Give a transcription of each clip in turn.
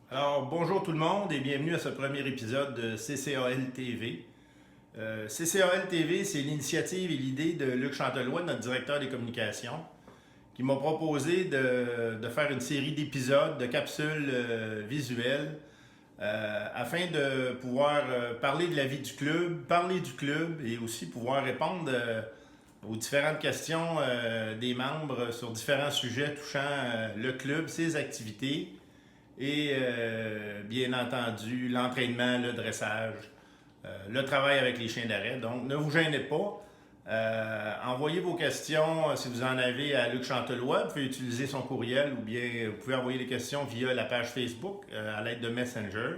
Alors, bonjour tout le monde et bienvenue à ce premier épisode de CCAL TV. CCAL TV, c'est l'initiative et l'idée de Luc Chantelois, notre directeur des communications, qui m'a proposé de faire une série d'épisodes, de capsules visuelles, afin de pouvoir parler de la vie du club, parler du club et aussi pouvoir répondre aux différentes questions des membres sur différents sujets touchant le club, ses activités et bien entendu l'entraînement, le dressage, le travail avec les chiens d'arrêt. Donc ne vous gênez pas. Envoyez vos questions si vous en avez à Luc Chantelois. Vous pouvez utiliser son courriel ou bien vous pouvez envoyer les questions via la page Facebook à l'aide de Messenger.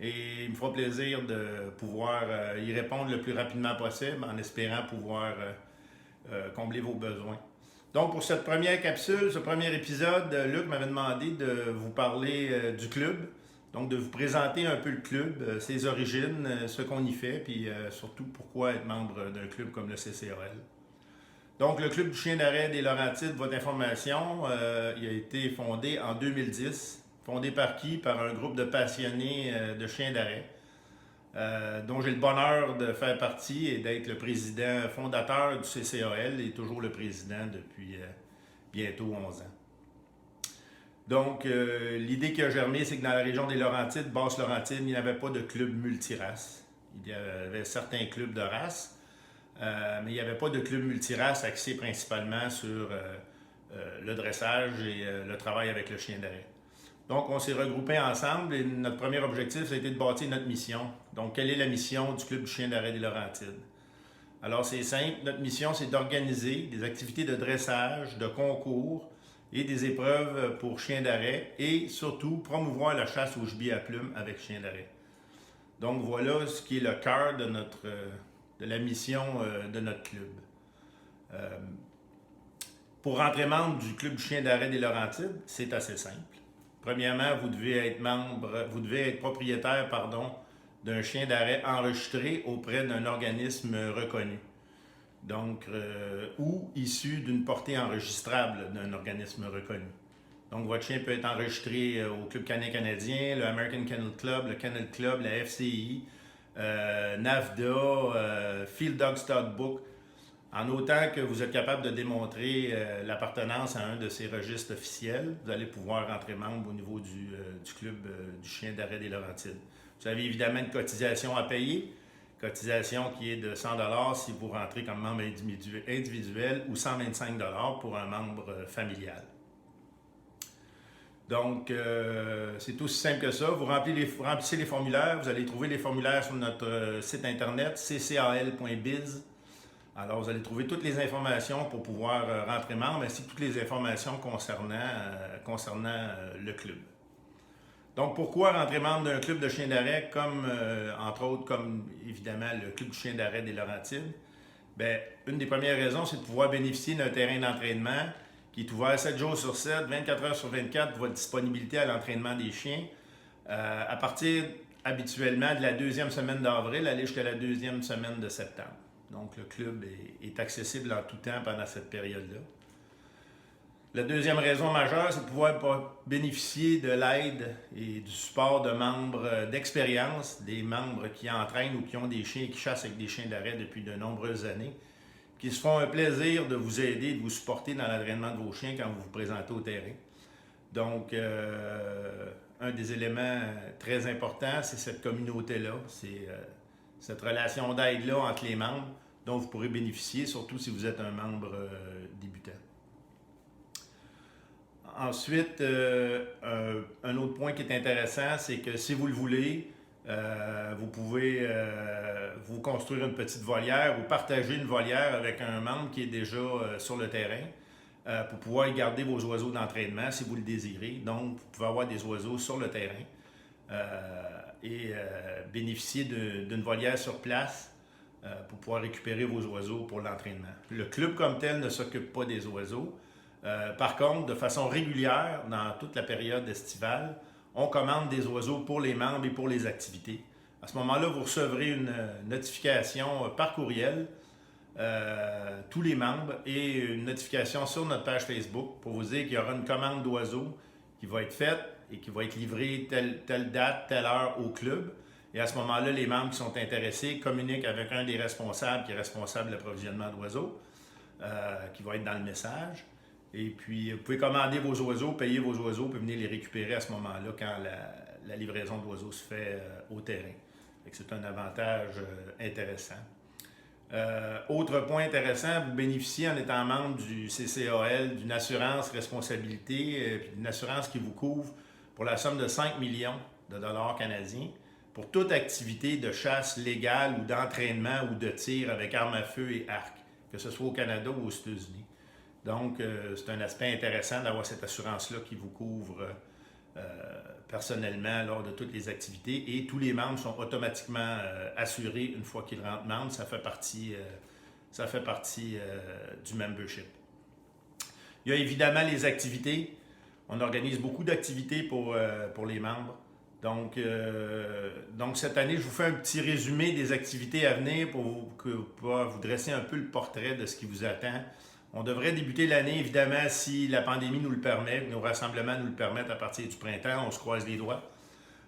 Et il me fera plaisir de pouvoir y répondre le plus rapidement possible en espérant pouvoir combler vos besoins. Donc pour cette première capsule, ce premier épisode, Luc m'avait demandé de vous parler du club. Donc de vous présenter un peu le club, ses origines, ce qu'on y fait, puis surtout pourquoi être membre d'un club comme le CCAL. Donc le club du chien d'arrêt des Laurentides, votre information, il a été fondé en 2010. Fondé par qui? Par un groupe de passionnés de chiens d'arrêt, dont j'ai le bonheur de faire partie et d'être le président fondateur du CCAL et toujours le président depuis bientôt 11 ans. Donc, l'idée qui a germé, c'est que dans la région des Laurentides, Basse-Laurentides, il n'y avait pas de club multirace. Il y avait certains clubs de race, mais il n'y avait pas de club multirace axé principalement sur le dressage et le travail avec le chien d'arrêt. Donc, on s'est regroupés ensemble et notre premier objectif, ça a été de bâtir notre mission. Donc, quelle est la mission du Club du chien d'arrêt des Laurentides? Alors, c'est simple. Notre mission, c'est d'organiser des activités de dressage, de concours et des épreuves pour chiens d'arrêt et surtout promouvoir la chasse au gibier à plumes avec chien d'arrêt. Donc, voilà ce qui est le cœur de la mission de notre club. Pour rentrer membre du Club du chien d'arrêt des Laurentides, c'est assez simple. Premièrement, vous devez être propriétaire, d'un chien d'arrêt enregistré auprès d'un organisme reconnu. Donc, ou issu d'une portée enregistrable d'un organisme reconnu. Donc, votre chien peut être enregistré au Club canin canadien, le American Kennel Club, le Kennel Club, la FCI, NAVHDA, Field Dog Stock Book, en autant que vous êtes capable de démontrer l'appartenance à un de ces registres officiels, vous allez pouvoir rentrer membre au niveau du club du chien d'arrêt des Laurentides. Vous avez évidemment une cotisation à payer, cotisation qui est de 100 $ si vous rentrez comme membre individuel ou 125 $ pour un membre familial. Donc, c'est aussi simple que ça. Vous remplissez les formulaires, vous allez trouver les formulaires sur notre site internet ccal.biz. Alors, vous allez trouver toutes les informations pour pouvoir rentrer membre, ainsi que toutes les informations concernant le club. Donc, pourquoi rentrer membre d'un club de chiens d'arrêt, entre autres, comme évidemment le club du chien d'arrêt des Laurentides? Bien, une des premières raisons, c'est de pouvoir bénéficier d'un terrain d'entraînement qui est ouvert 7 jours sur 7, 24 heures sur 24 pour votre disponibilité à l'entraînement des chiens. À partir, habituellement, de la deuxième semaine d'avril, aller jusqu'à la deuxième semaine de septembre. Donc, le club est accessible en tout temps pendant cette période-là. La deuxième raison majeure, c'est de pouvoir bénéficier de l'aide et du support de membres d'expérience, des membres qui entraînent ou qui ont des chiens et qui chassent avec des chiens d'arrêt depuis de nombreuses années, qui se font un plaisir de vous aider, de vous supporter dans l'entraînement de vos chiens quand vous vous présentez au terrain. Donc, un des éléments très importants, c'est cette communauté-là, c'est cette relation d'aide-là entre les membres dont vous pourrez bénéficier, surtout si vous êtes un membre débutant. Ensuite, un autre point qui est intéressant, c'est que si vous le voulez, vous pouvez vous construire une petite volière ou partager une volière avec un membre qui est déjà sur le terrain pour pouvoir y garder vos oiseaux d'entraînement si vous le désirez. Donc, vous pouvez avoir des oiseaux sur le terrain et bénéficier d'une volière sur place pour pouvoir récupérer vos oiseaux pour l'entraînement. Le club comme tel ne s'occupe pas des oiseaux. Par contre, de façon régulière, dans toute la période estivale, on commande des oiseaux pour les membres et pour les activités. À ce moment-là, vous recevrez une notification par courriel tous les membres et une notification sur notre page Facebook pour vous dire qu'il y aura une commande d'oiseaux qui va être faite et qui va être livrée telle date, telle heure au club. Et à ce moment-là, les membres qui sont intéressés communiquent avec un des responsables qui est responsable de l'approvisionnement d'oiseaux, qui va être dans le message. Et puis, vous pouvez commander vos oiseaux, payer vos oiseaux, puis venir les récupérer à ce moment-là quand la livraison d'oiseaux se fait au terrain. C'est un avantage intéressant. Autre point intéressant, vous bénéficiez en étant membre du CCAL d'une assurance responsabilité, puis d'une assurance qui vous couvre pour la somme de 5 millions de dollars canadiens pour toute activité de chasse légale ou d'entraînement ou de tir avec armes à feu et arc, que ce soit au Canada ou aux États-Unis. Donc, c'est un aspect intéressant d'avoir cette assurance-là qui vous couvre personnellement lors de toutes les activités et tous les membres sont automatiquement assurés une fois qu'ils rentrent membres. Ça fait partie du membership. Il y a évidemment les activités. On organise beaucoup d'activités pour les membres. Donc, cette année, je vous fais un petit résumé des activités à venir pour vous dresser un peu le portrait de ce qui vous attend. On devrait débuter l'année, évidemment, si la pandémie nous le permet, nos rassemblements nous le permettent à partir du printemps, on se croise les doigts.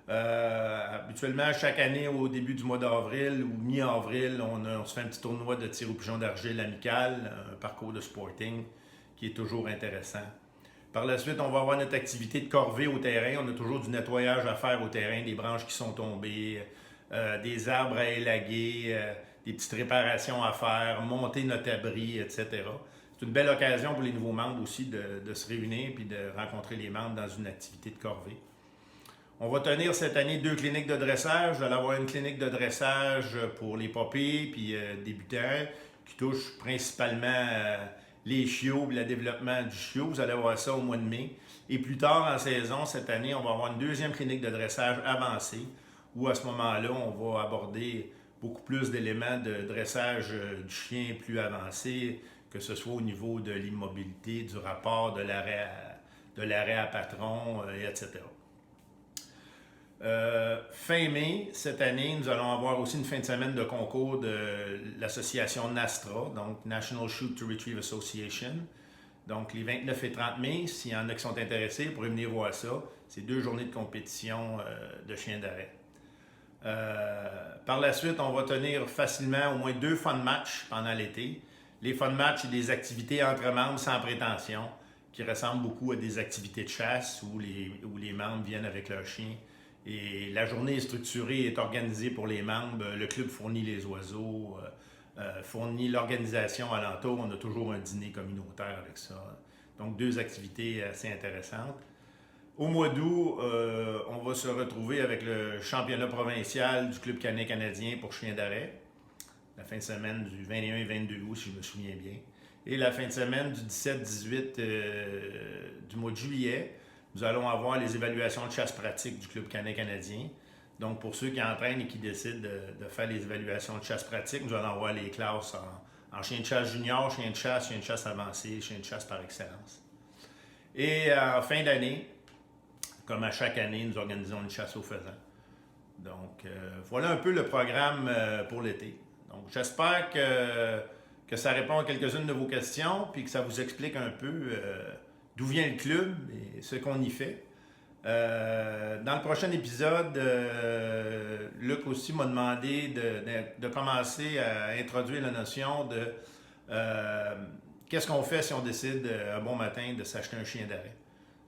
Habituellement, chaque année, au début du mois d'avril ou mi-avril, on se fait un petit tournoi de tir au pigeon d'argile amical, un parcours de sporting qui est toujours intéressant. Par la suite, on va avoir notre activité de corvée au terrain. On a toujours du nettoyage à faire au terrain, des branches qui sont tombées, des arbres à élaguer, des petites réparations à faire, monter notre abri, etc. C'est une belle occasion pour les nouveaux membres aussi de se réunir et de rencontrer les membres dans une activité de corvée. On va tenir cette année 2 cliniques de dressage. Vous allez avoir une clinique de dressage pour les popés puis débutants qui touche principalement les chiots et le développement du chiot. Vous allez voir ça au mois de mai. Et plus tard en saison, cette année, on va avoir une deuxième clinique de dressage avancée où à ce moment-là, on va aborder beaucoup plus d'éléments de dressage du chien plus avancés, que ce soit au niveau de l'immobilité, du rapport, de l'arrêt à patron, etc. Fin mai, cette année, nous allons avoir aussi une fin de semaine de concours de l'association NASTRA, donc National Shoot to Retrieve Association. Donc, les 29 et 30 mai, s'il y en a qui sont intéressés, vous pourrez venir voir ça. C'est 2 journées de compétition de chiens d'arrêt. Par la suite, on va tenir facilement au moins 2 fun matchs pendant l'été. Les fun matchs, c'est des activités entre membres sans prétention qui ressemblent beaucoup à des activités de chasse où les membres viennent avec leurs chiens. Et la journée est structurée, est organisée pour les membres. Le club fournit les oiseaux, fournit l'organisation alentour. On a toujours un dîner communautaire avec ça. Donc, 2 activités assez intéressantes. Au mois d'août, on va se retrouver avec le championnat provincial du Club canin canadien pour chiens d'arrêt. La fin de semaine du 21 et 22 août, si je me souviens bien. Et la fin de semaine du 17-18 du mois de juillet, nous allons avoir les évaluations de chasse pratique du Club canin canadien. Donc, pour ceux qui entraînent et qui décident de faire les évaluations de chasse pratique, nous allons avoir les classes en chien de chasse junior, chien de chasse avancé, chien de chasse par excellence. Et en fin d'année, comme à chaque année, nous organisons une chasse aux faisans. Donc, voilà un peu le programme pour l'été. Donc, j'espère que ça répond à quelques-unes de vos questions, puis que ça vous explique un peu d'où vient le club et ce qu'on y fait. Dans le prochain épisode, Luc aussi m'a demandé de commencer à introduire la notion de qu'est-ce qu'on fait si on décide un bon matin de s'acheter un chien d'arrêt.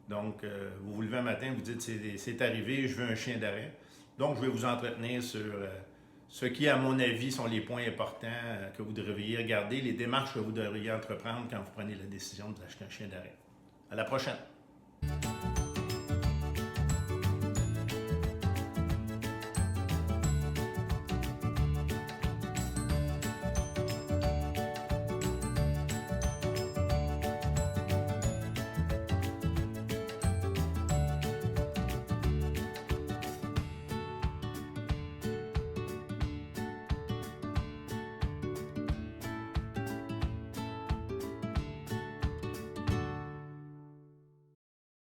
Donc, vous vous levez un matin, vous dites c'est arrivé, je veux un chien d'arrêt. Donc, je vais vous entretenir sur ce qui, à mon avis, sont les points importants que vous devriez regarder, les démarches que vous devriez entreprendre quand vous prenez la décision de vous acheter un chien d'arrêt. À la prochaine!